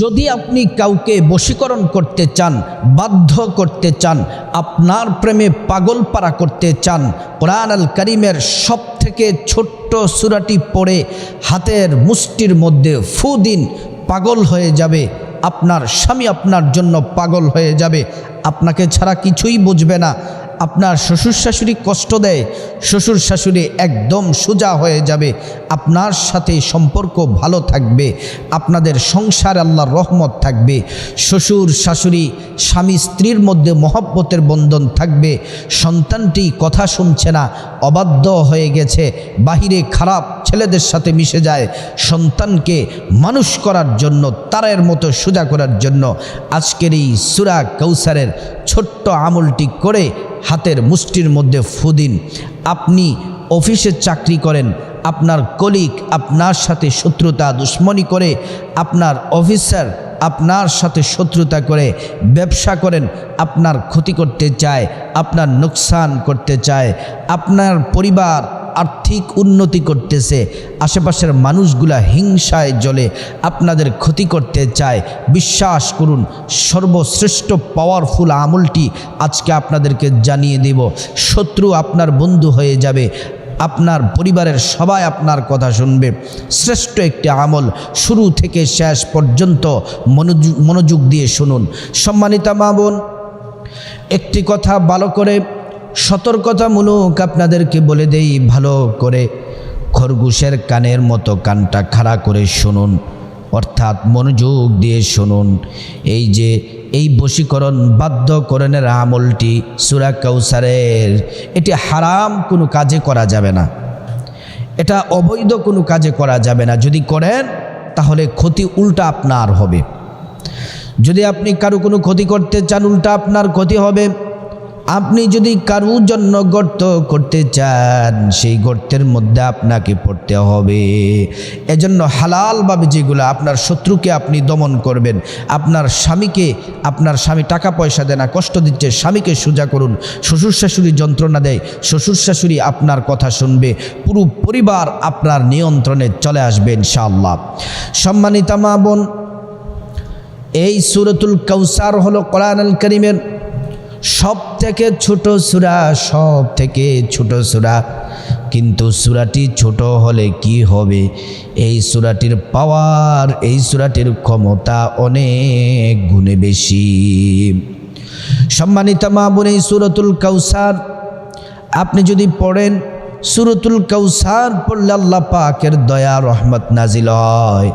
যদি আপনি কাউকে বশীকরণ করতে চান, বাধ্য করতে চান, আপনার প্রেমে পাগলপাড়া করতে চান, কোরআন আল কারীমের সবথেকে ছোট্ট সূরাটি পড়ে হাতের মুষ্টির মধ্যে ফু দিন, পাগল হয়ে যাবে। আপনার স্বামী আপনার জন্য পাগল হয়ে যাবে, আপনাকে ছাড়া কিছুই বুঝবে না। আপনার শ্বশুর শাশুড়ি কষ্ট দেয়, শ্বশুর শাশুড়ি একদম সোজা হয়ে যাবে, আপনার সাথে সম্পর্ক ভালো থাকবে, আপনাদের সংসার আল্লাহর রহমত থাকবে। শ্বশুর শাশুড়ি স্বামী স্ত্রীর মধ্যে মহব্বতের বন্ধন থাকবে। সন্তানটি কথা শুনছে না, অবাধ্য হয়ে গেছে, বাহিরে খারাপ ছেলেদের সাথে মিশে যায়। সন্তানকে মানুষ করার জন্য, তারের মতো সোজা করার জন্য আজকের এই সূরা কাউসারের ছোট্ট আমলটি করে হাতের মুষ্টির মধ্যে ফু দিন। আপনি অফিসে চাকরি করেন, আপনার কলিগ আপনার সাথে শত্রুতা দুশ্মনী করে, আপনার অফিসার আপনার সাথে শত্রুতা করে, ব্যবসা করেন, আপনার ক্ষতি করতে চায়, আপনার নোকসান করতে চায়, আপনার পরিবার আর্থিক উন্নতি করতেছে, আশেপাশের মানুষগুলা হিংসায় জ্বলে আপনাদের ক্ষতি করতে চায়। বিশ্বাস করুন, সর্বশ্রেষ্ঠ পাওয়ারফুল আমলটি আজকে আপনাদেরকে জানিয়ে দেব। শত্রু আপনার বন্ধু হয়ে যাবে, আপনার পরিবারের সবাই আপনার কথা শুনবে। শ্রেষ্ঠ একটি আমল, শুরু থেকে শেষ পর্যন্ত মনোযোগ দিয়ে শুনুন। সম্মানিতা মা বোন, একটি কথা ভালো করে সতর্কতামূলক আপনাদেরকে বলে দেই, ভালো করে খরগোশের কানের মতো কানটা খাড়া করে শুনুন, অর্থাৎ মনোযোগ দিয়ে শুনুন। এই বশীকরণ বাধ্যকরণের আমলটি সূরা কাউসারের, এটি হারাম কোনো কাজে করা যাবে না, এটা অবৈধ কোনো কাজে করা যাবে না। যদি করেন তাহলে ক্ষতি উল্টা আপনার হবে। যদি আপনি কারো কোনো ক্ষতি করতে চান, উল্টা আপনার ক্ষতি হবে। আপনি যদি কারোর জন্য গর্ত করতে চান, সেই গর্তের মধ্যে আপনাকে পড়তে হবে। এজন্য হালালভাবে যেগুলো আপনার শত্রুকে আপনি দমন করবেন, আপনার স্বামী টাকা পয়সা দেয় না, কষ্ট দিচ্ছে, স্বামীকে সোজা করুন। শ্বশুর শাশুড়ি যন্ত্রণা দেয়, শ্বশুর শাশুড়ি আপনার কথা শুনবে, পুরো পরিবার আপনার নিয়ন্ত্রণে চলে আসবে ইনশাআল্লাহ। সম্মানিতা মা বোন, এই সূরাতুল কাউসার হলো কোরআন আল কারীমের সব থেকে ছোট সূরা, কিন্তু সূরাটি ছোট হলে কি হবে, এই সূরাটির পাওয়ার, এই সূরাটির ক্ষমতা অনেক গুণে বেশি। সম্মানিতা মা বোন, এই সূরাতুল কাউসার আপনি যদি পড়েন, সূরাতুল কাউসার পড়লে আল্লাহ পাকের দয়া রহমত নাজিল হয়।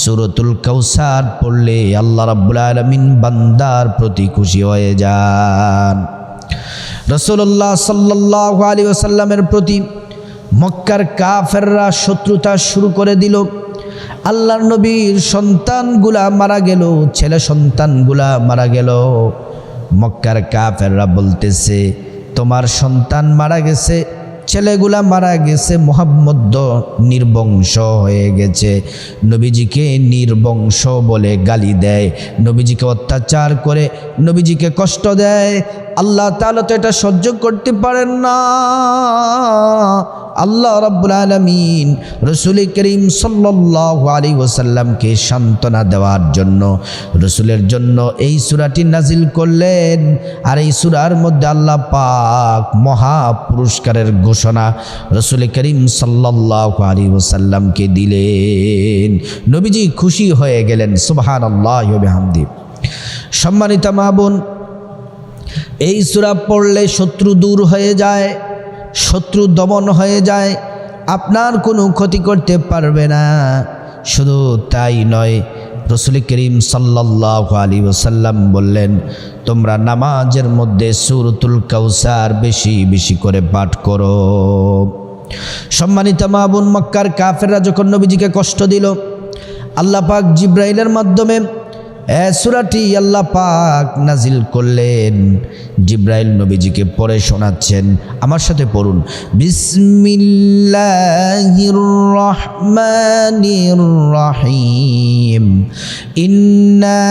সূরাতুল কাউসার পড়লে আল্লাহ রাব্বুল আলামিন বান্দার প্রতি খুশি হয়ে যান। রাসূলুল্লাহ সাল্লাল্লাহু আলাইহি ওয়াসাল্লামের প্রতি মক্কার কাফেররা শত্রুতা শুরু করে দিল। আল্লাহর নবীর সন্তানগুলা মারা গেল, ছেলে সন্তানগুলা মারা গেল। মক্কার কাফেররা বলতেছে, তোমার সন্তান মারা গেছে, ছেলেগুলা মারা গেছে, মুহাম্মদ নির্বংশ হয়ে গেছে। নবীজিকে নির্বংশ বলে গালি দেয়, নবীজিকে অত্যাচার করে, নবীজিকে কষ্ট দেয়। আল্লাহ তাআলা তো এটা সহ্য করতে পারেন না। আল্লাহ রাব্বুল আলামিন রাসূল করিম সাল্লাল্লাহু আলাইহি ওয়াসাল্লামকে সান্ত্বনা দেওয়ার জন্য রাসূলের জন্য এই সূরাটি নাজিল করলেন। আর এই সূরার মধ্যে আল্লাহ পাক মহা পুরস্কারের ঘোষণা রাসূল করিম সাল্লাল্লাহু আলাইহি ওয়াসাল্লামকে দিলেন। নবীজি খুশি হয়ে গেলেন, সুবহানাল্লাহি ওয়া বিহামদিহি। সম্মানিতা মা বোন, এই সূরা পড়লে শত্রু দূর হয়ে যায়, শত্রু দমন হয়ে যায়, আপনার কোনো ক্ষতি করতে পারবে না। শুধু তাই নয়, রাসূল করিম সাল্লাল্লাহু আলাইহি ওয়াসাল্লাম বললেন, তোমরা নামাজের মধ্যে সূরাতুল কাউসার বেশি বেশি করে পাঠ করো। সম্মানিতা মা বোন, মক্কার কাফেররা যখন নবীজিকে কষ্ট দিল, আল্লাহ পাক জিব্রাইলের মাধ্যমে সূরাটি আল্লাহ পাক নাজিল করলেন। জিব্রাইল নবীজিকে পড়ে শোনাচ্ছেন, আমার সাথে পড়ুন, বিসমিল্লাহির রহমানির রহিম, ইন্না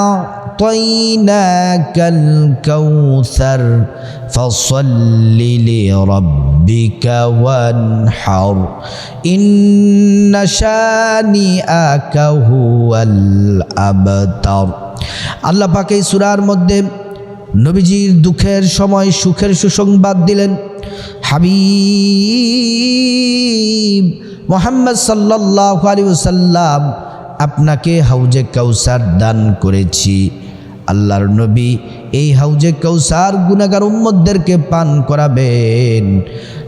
আ'তাইনাকাল কাউসার ফাসাল্লি লিরাব্বিক রাব্বিকা ওয়ানহার ইন্না শানিআকা হুয়াল আবতার। আল্লাহ পাক এই সূরার মধ্যে নবীজির দুঃখের সময় সুখের সুসংবাদ দিলেন। হাবিব মুহাম্মদ সাল্লাল্লাহু আলাইহি ওয়াসাল্লাম, আপনাকে হাউজে কাউসার দান করেছি। আল্লাহর নবী এই হাউজে কাউসার গুনাহগার উম্মতদেরকে পান করাবেন।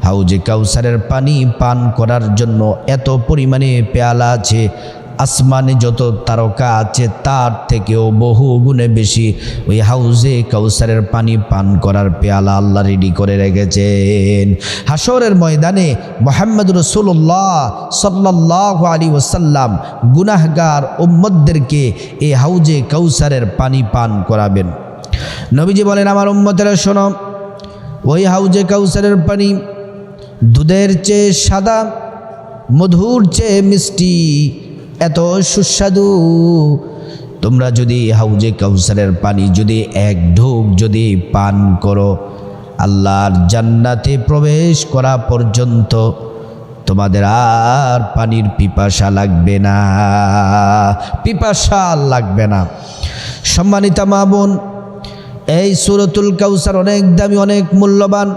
হাউজে কাউসারের পানি পান করার জন্য এত পরিমাণে পেয়ালা আছে, আসমানে যত তারকা আছে তার থেকেও বহু গুণে বেশি ওই হাউজে কাউসারের পানি পান করার পেয়ালা আল্লাহ রেডি করে রেখেছেন। হাসরের ময়দানে মুহাম্মদ রাসূলুল্লাহ সাল্লাল্লাহু আলাইহি ওয়াসাল্লাম গুনাহগার উম্মতদেরকে এই হাউজে কাউসারের পানি পান করাবেন। নবীজি বলেন, আমার উম্মতেরা শোনো, ওই হাউজে কাউসারের পানি দুধের চেয়ে সাদা, মধুর চেয়ে মিষ্টি, এত সুস্বাদু। তোমরা যদি হাউজে কাউসারের পানি যদি এক ঢোক যদি পান করো, আল্লাহর জান্নাতে প্রবেশ করা পর্যন্ত তোমাদের আর পানির পিপাসা লাগবে না, পিপাসা লাগবে না। সম্মানিতা মা বোন, এই সূরাতুল কাউসার অনেক দামি, অনেক মূল্যবান।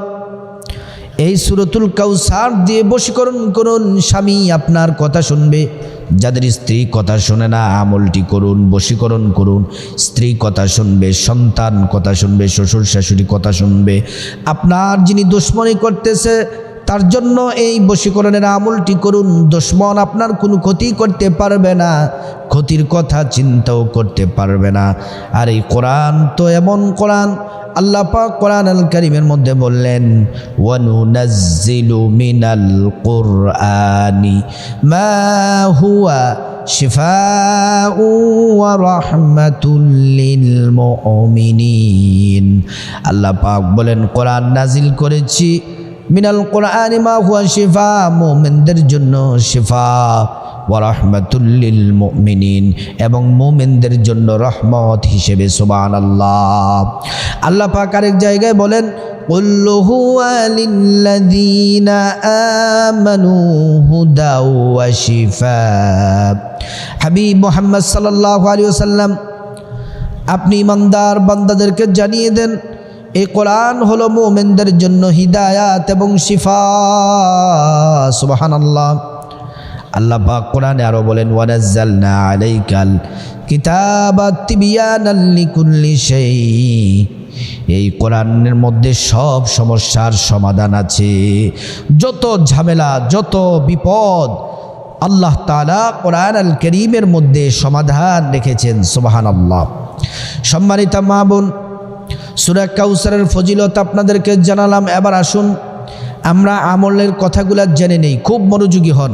এই সূরাতুল কাউসার দিয়ে বশীকরণ করুন। স্বামী আপনার কথা শুনবে, যাদের স্ত্রী কথা শোনে না আমলটি করুন, বশীকরণ করুন। স্ত্রী কথা শুনবে, সন্তান কথা শুনবে, শ্বশুর শাশুড়ি কথা শুনবে। আপনার যিনি দুশ্মনী করতেছে তার জন্য এই বশীকরণের আমলটি করুন। দুশ্মন আপনার কোনো ক্ষতি করতে পারবে না, ক্ষতির কথা চিন্তাও করতে পারবে না। আর এই কোরআন তো এমন কোরআন, আল্লাহ পাক কোরআন আল কারীমের মধ্যে বললেন, ওয়ানুনাজ্জিলু মিনাল কুরআনি মা হুয়া শিফাউ ওয়া রাহমাতুল লিল মুমিনিন। আল্লাহ পাক বলেন, কোরআন নাজিল করেছি মিনাল কুরআনি মা হুয়া শিফা, মুমিনদের জন্য শিফা, ওয়া রাহমাতুল লিল মুমিনিন, এবং মুমিনদের জন্য রহমত হিসেবে। সুবহানাল্লাহ। আল্লাহ পাক আরেক জায়গায় বলেন, কুল হুয়া লিল্লাযীনা আমানু হুদা ওয়া শিফা। হাবিব মুহাম্মদ সাল্লাল্লাহু আলাইহি ওয়াসাল্লাম, আপনি ইমানদার বান্দাদেরকে জানিয়ে দেন, এই কোরআন হলো মুমিনদের জন্য হিদায়াত এবং শিফা। সুবহানাল্লাহ। আল্লাহ পাক কোরআনে আরো বলেন, ওয়ানাজ্জালনা আলাইকাল কিতাবা তিবয়ানাল লিকুল্লি শাই। এই কোরআনের মধ্যে সব সমস্যার সমাধান আছে। যত ঝামেলা, যত বিপদ আল্লাহ তাআলা কোরআন আল কারীমের মধ্যে সমাধান রেখেছেন। সুবহানাল্লাহ। সম্মানিত মা বোন, সূরা কাউসারের ফজিলত আপনাদেরকে জানালাম। এবার আসুন আমরা আমলের কথাগুলো জেনে নেই। খুব মনোযোগী হন,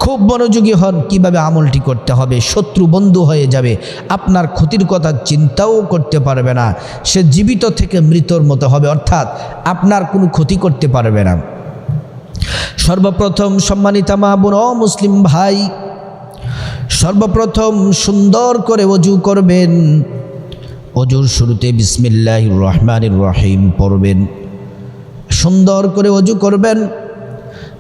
খুব মনোযোগী হন। কিভাবে আমলটি করতে হবে, শত্রু বন্ধু হয়ে যাবে, আপনার ক্ষতির কথা চিন্তাও করতে পারবে না, সে জীবিত থেকে মৃতর মতো হবে, অর্থাৎ আপনার কোনো ক্ষতি করতে পারবে না। সর্বপ্রথম সম্মানিতা মা বোন ও মুসলিম ভাই, সর্বপ্রথম সুন্দর করে ওযু করবেন। ওযুর শুরুতে বিসমিল্লাহির রহমানির রহিম পড়বেন। সুন্দর করে ওযু করবেন।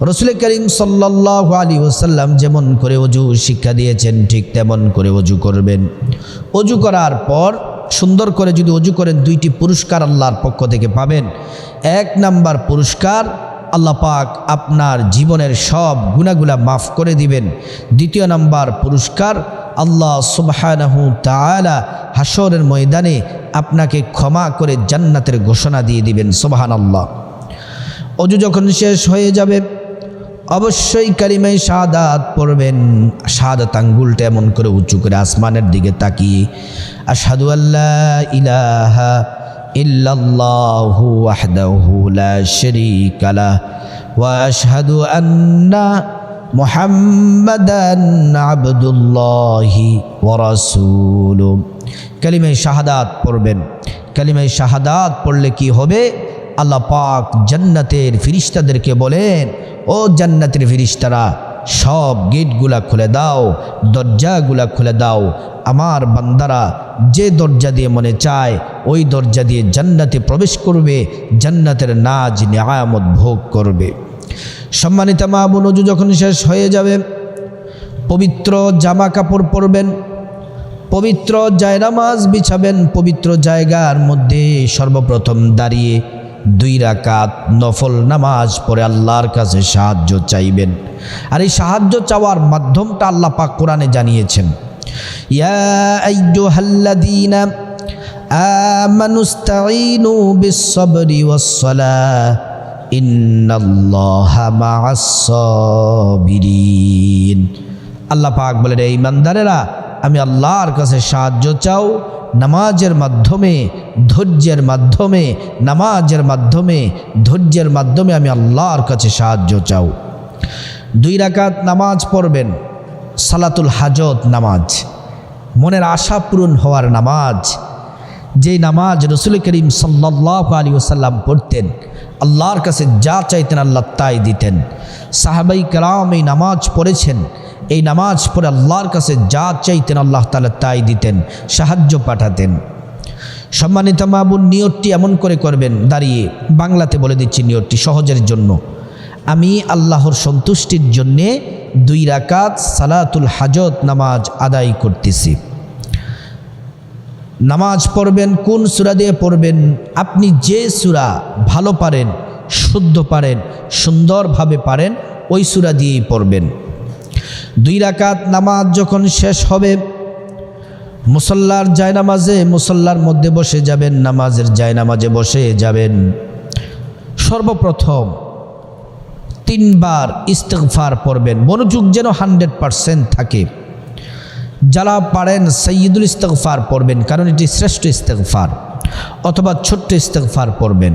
রাসূল করিম সাল্লাল্লাহু আলাইহি ওয়াসাল্লাম যেমন করে ওযু শিক্ষা দিয়েছেন ঠিক তেমন করে ওযু করবেন। ওযু করার পর সুন্দর করে যদি ওযু করেন, দুইটি পুরস্কার আল্লাহর পক্ষ থেকে পাবেন। এক নাম্বার পুরস্কার, আল্লাহ পাক আপনার জীবনের সব গুনাহগুলা মাফ করে দিবেন। দ্বিতীয় নাম্বার পুরস্কার, আল্লাহ সুবহানাহু তাআলা হাসরের ময়দানে আপনাকে ক্ষমা করে জান্নাতের ঘোষণা দিয়ে দিবেন। সুবহানাল্লাহ। ওযু যখন শেষ হয়ে যাবে, অবশ্যই কালিমায়ে শাহাদাত পড়বেন। শাহাদাত আঙ্গুলটা এমন করে উঁচু করে আসমানের দিকে তাকিয়ে, আশহাদু আল্লা ইলাহা ইল্লাল্লাহু ওয়াহদাহু লা শারীকা লাহু ওয়া আশহাদু আন্না মুহাম্মাদান আবদুল্লাহি ওয়া রাসূলুহু। কালিমায়ে শাহাদাত পড়বেন। কালিমায়ে শাহাদাত পড়লে কি হবে? আল্লাহ পাক জান্নাতের ফেরেশতাদেরকে বলেন, ও জান্নাতের ফেরেশতারা, সব গেটগুলা খুলে দাও, দরজাগুলা খুলে দাও। আমার বান্দারা যে দরজা দিয়ে মনে চায় ওই দরজা দিয়ে জান্নাতে প্রবেশ করবে, জান্নাতের নাজ নিয়ামত ভোগ করবে। সম্মানিত মা বোন, ওযু যখন শেষ হয়ে যাবে, পবিত্র জামা কাপড় পরবেন, পবিত্র জায়নামাজ বিছাবেন, পবিত্র জায়গার মধ্যে সর্বপ্রথম দাঁড়িয়ে 2 রাকাত নফল নামাজ পড়ে আল্লাহর কাছে সাহায্য চাইবেন। আর এই সাহায্য চাওয়ার মাধ্যমটা আল্লাহ পাক কোরআনে জানিয়েছেন, ইয়া আইয়ুহাল্লাযীনা আমানুস্তাঈনু বিস-সাবরি ওয়াস-সালাহ ইন্নাল্লাহা মা'আস-সাবিরিন। আল্লাহ পাক বলেন, এই ইমানদারেরা আমি আল্লাহর কাছে সাহায্য চাও নামাজের মাধ্যমে, ধৈর্যের মাধ্যমে, নামাজের মাধ্যমে, ধৈর্যের মাধ্যমে আমি আল্লাহর কাছে সাহায্য চাও। 2 রাকাত নামাজ পড়বেন, সালাতুল হাজত নামাজ, মনের আশা পূরণ হওয়ার নামাজ। যেই নামাজ রাসূল করিম সাল্লাল্লাহু আলাইহি ওয়াসাল্লাম পড়তেন, আল্লাহর কাছে যা চাইতেন আল্লাহ তাই দিতেন। সাহাবাই কেরাম এই নামাজ পড়েছেন, এই নামাজ পড়ে আল্লাহর কাছে যা চাইতেন আল্লাহ তাআলা তাই দিতেন, সাহায্য পাঠাতেন। সম্মানিত মা বোন, নিয়তটি এমন করে করবেন, দাঁড়িয়ে বাংলাতে বলে দিচ্ছি নিয়তটি সহজের জন্য। আমি আল্লাহর সন্তুষ্টির জন্যে 2 রাকাত সালাতুল হাজত নামাজ আদায় করতেছি। নামাজ পড়বেন কোন সূরা দিয়ে পড়বেন? আপনি যে সূরা ভালো পারেন, শুদ্ধ পারেন, সুন্দরভাবে পারেন, ওই সূরা দিয়েই পড়বেন। 2 রাকাত নামাজ যখন শেষ হবে, মুসল্লার জায়নামাজে, মুসল্লার মধ্যে বসে যাবেন, নামাজের জায়নামাজে বসে যাবেন। সর্বপ্রথম 3 বার ইস্তিগফার পড়বেন, মনোযোগ যেন 100% থাকে। যারা পারেন সাইয়্যিদুল ইস্তিগফার পড়বেন, কারণ এটি শ্রেষ্ঠ ইস্তিগফার, অথবা ছোট্ট ইস্তিগফার পড়বেন।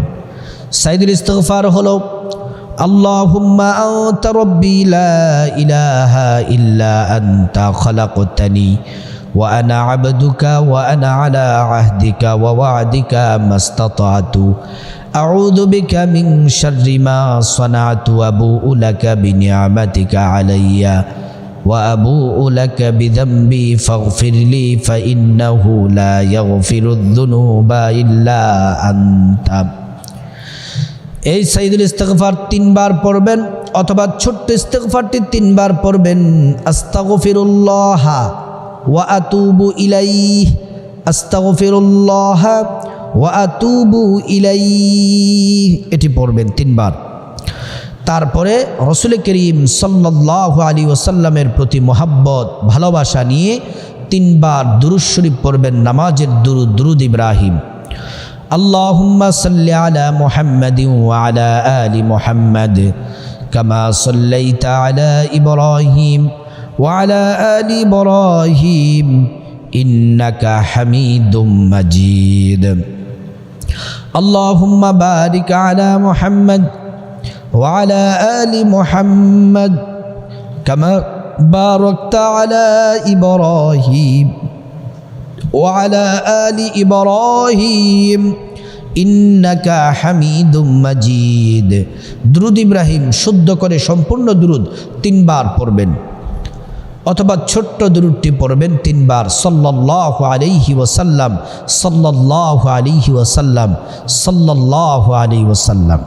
সাইয়্যিদুল ইস্তিগফার হলো, আল্লাহুম্মা আনতা রাব্বি লা ইলাহা ইল্লা আনতা খালাকতানি ওয়া আনা আবদুকা ওয়া আনা আলা আহদিকা ওয়া ওয়া'দিকা মাস্তাতা'তু আউযু বিকা মিন শাররি মা সানা'তু আবু'ু লাকা বিনি'মাতিকা আলাইয়া ওয়া আবু'ু লাকা বিযামবি ফাগফির লি ফাইন্নাহু লা ইয়াগফিরুয যুনুবা ইল্লা আনতা। এই সাইয়্যিদুল ইস্তিগফার 3 বার পড়বেন, অথবা ছোট্ট ইস্তিগফারটি 3 বার পড়বেন। আস্তাগফিরুল্লাহ ওয়া আতুবু ইলাইহি, আস্তাগফিরুল্লাহ ওয়া আতুবু ইলাইহি, এটি পড়বেন 3 বার। তারপরে রাসূল করিম সাল্লাল্লাহু আলাইহি ওয়াসাল্লামের প্রতি মহব্বত, ভালোবাসা নিয়ে 3 বার দুরূদ শরীফ পড়বেন, নামাজের দুরূদ, দুরূদ ইব্রাহিম। اللهم صل على محمد وعلى آل محمد كما صليت على إبراهيم وعلى آل إبراهيم إنك حميد مجيد اللهم بارك على محمد وعلى آل محمد كما باركت على إبراهيم وعلى آل إبراهيم إنك حميد مجيد। দুরূদ ইব্রাহিম শুদ্ধ করে সম্পূর্ণ দুরূদ 3 বার পড়বেন, অথবা ছোট্ট দুরূদটি পড়বেন 3 বার। সাল্লাল্লাহু আলাইহি ওয়াসাল্লাম, সাল্লাল্লাহু আলাইহি ওয়াসাল্লাম, সাল্লাল্লাহু আলাইহি ওয়াসাল্লাম।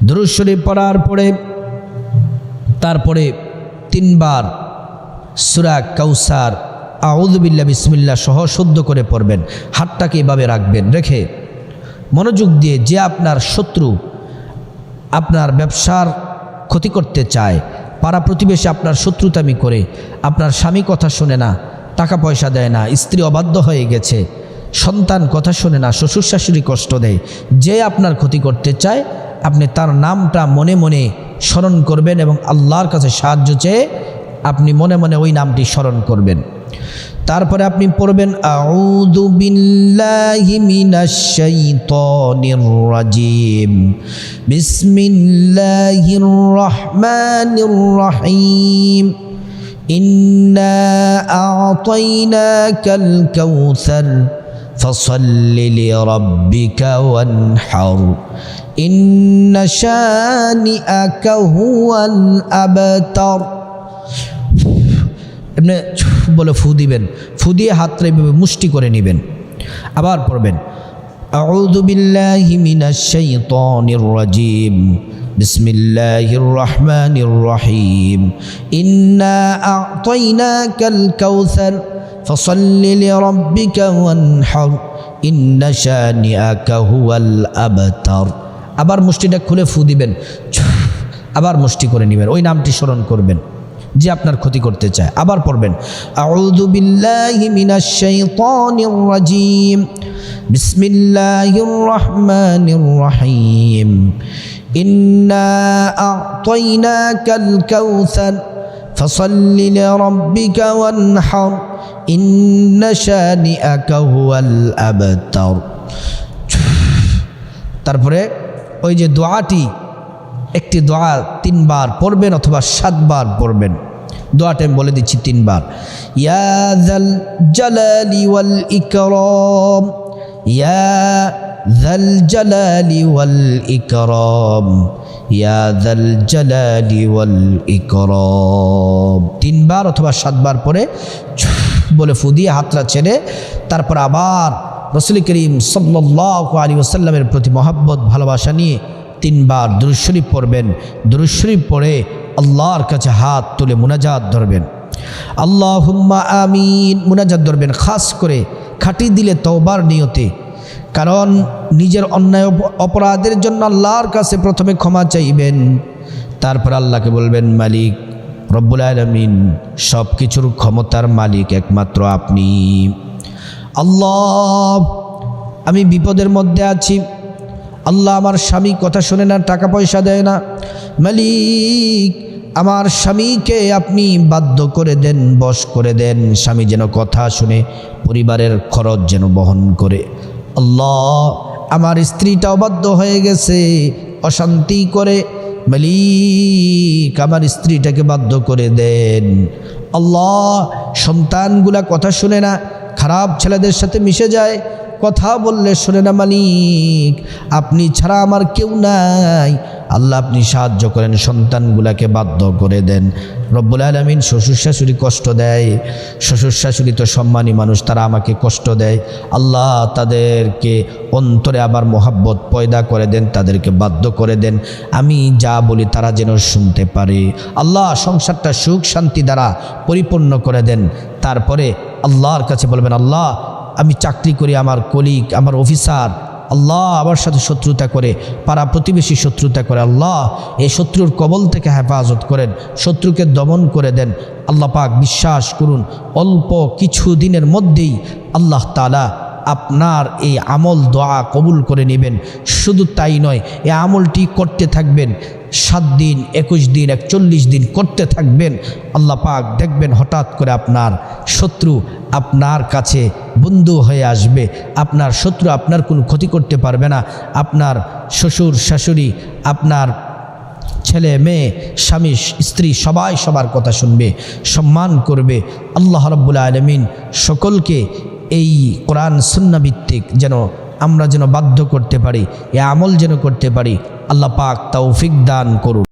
দুরূদ শরীফ পড়ার পরে তারপরে 3 বার সূরা কাউসার, আউযু বিল্লাহি বিসমিল্লাহ সহ শুদ্ধ করে পড়বেন। হাতটাকে এভাবে রাখবেন, রেখে মনোযোগ দিয়ে, যে আপনার শত্রু, আপনার ব্যবসার ক্ষতি করতে চায়, পাড়া প্রতিবেশী আপনার শত্রুতামি করে, আপনার স্বামী কথা শোনে না, টাকা পয়সা দেয় না, স্ত্রী অবাধ্য হয়ে গেছে, সন্তান কথা শোনে না, শ্বশুর শাশুড়ি কষ্ট দেয়, যে আপনার ক্ষতি করতে চায়, আপনি তার নামটা মনে মনে স্মরণ করবেন এবং আল্লাহর কাছে সাহায্য চেয়ে আপনি মনে মনে ওই নামটি স্মরণ করবেন। তারপরে আপনি পড়বেন, আউযু বিল্লাহি মিনাশ শাইতানির রাজিম, বিসমিল্লাহির রহমানির রহিম, ইন্না আ'তাইনাকাল কাউসার ফাসাল্লি লিরাব্বিকা ওয়ানহার ইন্না শানিআকা হুয়াল আবতার। এমনি বলে ফু দিবেন, ফু দিয়ে হাতটা এভাবে মুষ্টি করে নেবেন। আবার পড়বেন আউযু বিল্লাহি মিনাশ শাইতানির রাজিম বিসমিল্লাহির রহমানির রহিম ইন্না আ'তাইনাকাল কাউসার ফাসাল্লি লিরাব্বিকা ওয়ানহার ইন্না শানিআকা হুয়াল আবতার। আবার মুষ্টিটা খুলে ফু দিবেন, আবার মুষ্টি করে নেবেন, ওই নামটি স্মরণ করবেন যে আপনার ক্ষতি করতে চায়। আবার পড়বেন আউযু বিল্লাহি মিনাশ শাইতানির রাজিম বিসমিল্লাহির রহমানির রহিম ইন্না আ'তাইনাকাল কাউসার ফাসাল্লি লিরাব্বিকা ওয়ানহার ইন্না শানিআকা হুয়াল আবতার। তারপরে ওই যে দোয়াটি, একটি দোয়া 3 বার পড়বেন অথবা 7 বার পড়বেন। দোয়াটা আমি বলে দিচ্ছি 3 বার। ইয়া যাল জালালি ওয়াল ইকরাম, ইয়া যাল জালালি ওয়াল ইকরাম, ইয়া যাল জালালি ওয়াল ইকরাম। 3 বার অথবা 7 বার পরে বলে ফু দিয়ে হাতটা ছেড়ে তারপর আবার রাসূল করিম সাল্লাল্লাহু আলাইহি ওয়াসাল্লামের প্রতি মহব্বত ভালোবাসা নিয়ে 3 বার দুরূদ শরীফ পড়বেন। দুরূদ শরীফ পড়ে আল্লাহর কাছে হাত তুলে মুনাজাত ধরবেন, আল্লাহুম্মা আমিন মুনাজাত ধরবেন। খাস করে খাঁটি দিলে তওবার নিয়তে, কারণ নিজের অন্যায় অপরাধের জন্য আল্লাহর কাছে প্রথমে ক্ষমা চাইবেন, তারপর আল্লাহকে বলবেন মালিক রব্বুল আলামিন, সব কিছুর ক্ষমতার মালিক একমাত্র আপনি। আল্লাহ, আমি বিপদের মধ্যে আছি, আল্লাহ আমার স্বামী কথা শোনে না, টাকা পয়সা দেয় না, মালিক আমার স্বামীকে আপনি বাধ্য করে দেন, বশ করে দেন, স্বামী যেন কথা শুনে, পরিবারের খরচ যেন বহন করে। আল্লাহ আমার স্ত্রীটা অবাধ্য হয়ে গেছে, অশান্তি করে, মালিক আমার স্ত্রীটাকে বাধ্য করে দেন। আল্লাহ সন্তানগুলা কথা শুনে না, খারাপ ছেলেদের সাথে মিশে যায়, কথা বললে শোনে না, মালিক আপনি ছাড়া আমার কেউ নাই, আল্লাহ আপনি সাহায্য করেন, সন্তানগুলাকে বাধ্য করে দেন। রব্বুল আলামিন শ্বশুর শাশুড়ি কষ্ট দেয়, শ্বশুর শাশুড়ি তো সম্মানী মানুষ, তারা আমাকে কষ্ট দেয়, আল্লাহ তাদেরকে অন্তরে আবার মোহাব্বত পয়দা করে দেন, তাদেরকে বাধ্য করে দেন, আমি যা বলি তারা যেন শুনতে পারে। আল্লাহ সংসারটা সুখ শান্তি দ্বারা পরিপূর্ণ করে দেন। তারপরে আল্লাহর কাছে বলবেন, আল্লাহ আমি চাকরি করি, আমার কলিগ, আমার অফিসার, আল্লাহ আমার সাথে শত্রুতা করে, পাড়া প্রতিবেশী শত্রুতা করে, আল্লাহ এই শত্রুর কবল থেকে হেফাজত করেন, শত্রুকে দমন করে দেন। আল্লাহ পাক বিশ্বাস করুন অল্প কিছু দিনের মধ্যেই আল্লাহ তাআলা আপনার এই আমল দোয়া কবুল করে নেবেন। শুধু তাই নয়, এই আমলটি করতে থাকবেন 7 দিন, 21 দিন, 41 দিন করতে থাকবেন, আল্লাহ পাক দেখবেন হঠাৎ করে আপনার শত্রু আপনার কাছে বন্ধু হয়ে আসবে, আপনার শত্রু আপনার কোনো ক্ষতি করতে পারবে না, আপনার শ্বশুর শাশুড়ি, আপনার ছেলে মেয়ে, স্বামী স্ত্রী সবাই সবার কথা শুনবে, সম্মান করবে। আল্লাহ রাব্বুল আলামিন সকলকে এই কোরআন সুন্নাহ ভিত্তিক যেন আমরা যেন বাধ্য করতে পারি, এ আমল যেন করতে পারি, আল্লাহ পাক তৌফিক দান করুন।